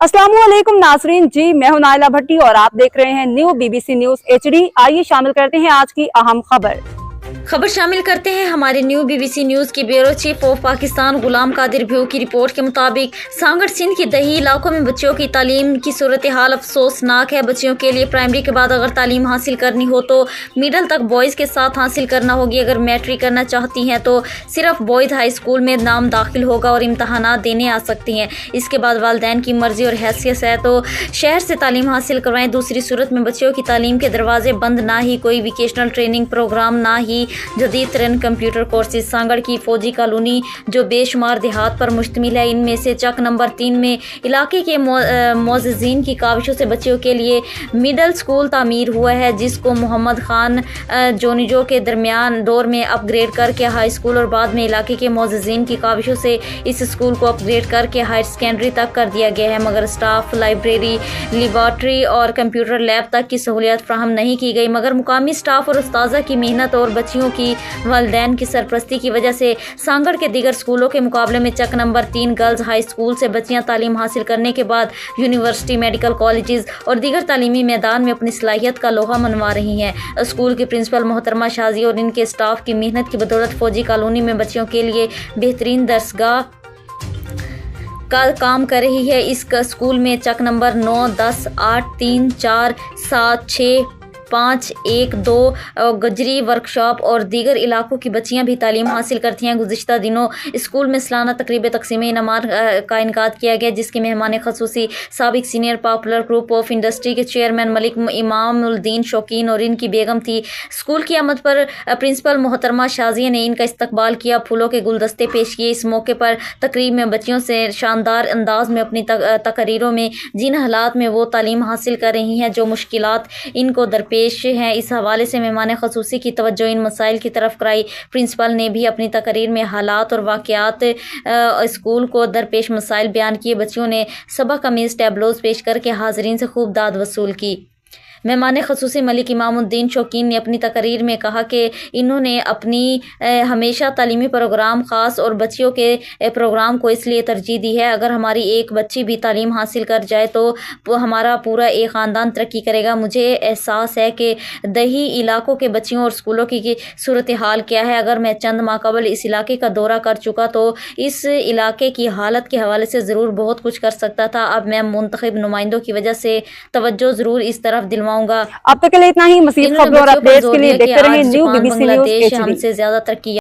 अस्सलामुअलैकुम नाजरीन जी, मैं हूं नाइला भट्टी और आप देख रहे हैं न्यू BBC न्यूज HD। आइए शामिल करते हैं आज की अहम खबर शामिल करते हैं हमारे न्यू BBC न्यूज के bureau chief of Pakistan Ghulam Qadir भ्यू की रिपोर्ट के मुताबिक सांगड़ सिंध के दही इलाकों में बच्चों की तालीम की सूरत हाल अफसोसनाक है। बच्चियों के लिए प्राइमरी के बाद अगर तालीम हासिल करनी हो तो मिडल तक बॉयज़ के साथ हासिल करना होगी। अगर मैट्रिक करना चाहती हैं तो सिर्फ बॉयज़ हाई स्कूल में नाम दाखिल होगा और इम्तहानात देने आ सकती हैं। इसके बाद वालिदैन की मर्जी और हैसियत है तो शहर से तालीम हासिल करवाएं। दूसरी सूरत में बच्चों की तालीम के दरवाजे बंद, ना ही कोई वोकेशनल ट्रेनिंग प्रोग्राम, ना ही जदीद तरीन कंप्यूटर कोर्सेज। सांगड़ की फौजी कॉलोनी जो बेशुमार देहात पर मुश्तमिल है, इनमें से चक नंबर 3 में इलाके के मोअज़्ज़िज़ीन की काविशों से बच्चों के लिए मिडल स्कूल तामीर हुआ है, जिसको मोहम्मद खान जोनिजो के दरमियान दौर में अपग्रेड करके हाई स्कूल और बाद में इलाके के मोअज़्ज़िज़ीन की काविशों से इस स्कूल को अपग्रेड करके हायर सेकेंडरी तक कर दिया गया है। मगर स्टाफ, लाइब्रेरी, लेबॉर्ट्री और कंप्यूटर लैब तक की सहूलियत फ्राहम नहीं की गई। मगर मुकामी स्टाफ और उस्ताज़ा की मेहनत और बच्चियों की वालिदैन की सरपरस्ती की वजह से सांगड़ के दीगर स्कूलों के मुकाबले में चक नंबर 3 गर्ल्स हाई स्कूल से बच्चियां तालीम हासिल करने के बाद यूनिवर्सिटी, मेडिकल कॉलेजेस और दीगर तालीमी मैदान में अपनी सलाहियत का लोहा मनवा रही हैं। स्कूल की प्रिंसिपल मोहतरमा शाजी और इनके स्टाफ की मेहनत की बदौलत फौजी कॉलोनी में बच्चियों के लिए बेहतरीन दरसगाह का काम कर रही है। इस स्कूल में चक नंबर 9, 10, 8, 3, 4, 7, 6, 5, 1, 2 गजरी वर्कशॉप और दीगर इलाकों की बच्चियां भी तालीम हासिल करती हैं। गुज़िश्ता दिनों स्कूल में सालाना तकरीब तकसीम इनामात का इनकाद किया गया, जिसके मेहमान खसूसी साबिक senior popular group of industry के चेयरमैन मलिक इमामुद्दीन शौकीन और इनकी बेगम थी। स्कूल की आमद पर प्रिंसिपल मोहतरमा शाजिया ने इनका इस्तकबाल किया, फूलों के गुलदस्ते पेश किए। इस मौके पर तकरीब में बच्चियों से शानदार अंदाज में अपनी तकरीरों में जिन हालात में वो तालीम हासिल कर रही हैं, जो मुश्किलात इनको दरपेश हैं, इस हवाले से मेहमान खसूसी की तवज्जो इन मसाइल की तरफ कराई। प्रिंसिपल ने भी अपनी तकरीर में हालात और वाक़यात स्कूल को दरपेश मसाइल बयान किए। बच्चियों ने सबक अमीज़ टैबलोज पेश करके हाज़रीन से खूब दाद वसूल की। मेहमान खसूसी मलिक इमामुद्दीन शौकीन ने अपनी तकरीर में कहा कि इन्होंने अपनी हमेशा तालीमी प्रोग्राम ख़ास और बच्चियों के प्रोग्राम को इसलिए तरजीह दी है, अगर हमारी एक बच्ची भी तालीम हासिल कर जाए तो हमारा पूरा एक ख़ानदान तरक्की करेगा। मुझे एहसास है कि दही इलाकों के बच्चियों और स्कूलों की सूरत हाल क्या है। अगर मैं चंद माह कबल इस इलाके का दौरा कर चुका तो इस इलाके की हालत के हवाले से ज़रूर बहुत कुछ कर सकता था। अब मैं मुंतखब नुमाइंदों की वजह से तवज्जो ज़रूर इस तरफ दिलवाऊंगा। अब तक के लिए इतना ही। मज़ीद खबरों और अपडेट्स के लिए देखते रहिए न्यू BBC न्यूज HD। हमसे ज़्यादा तरक्की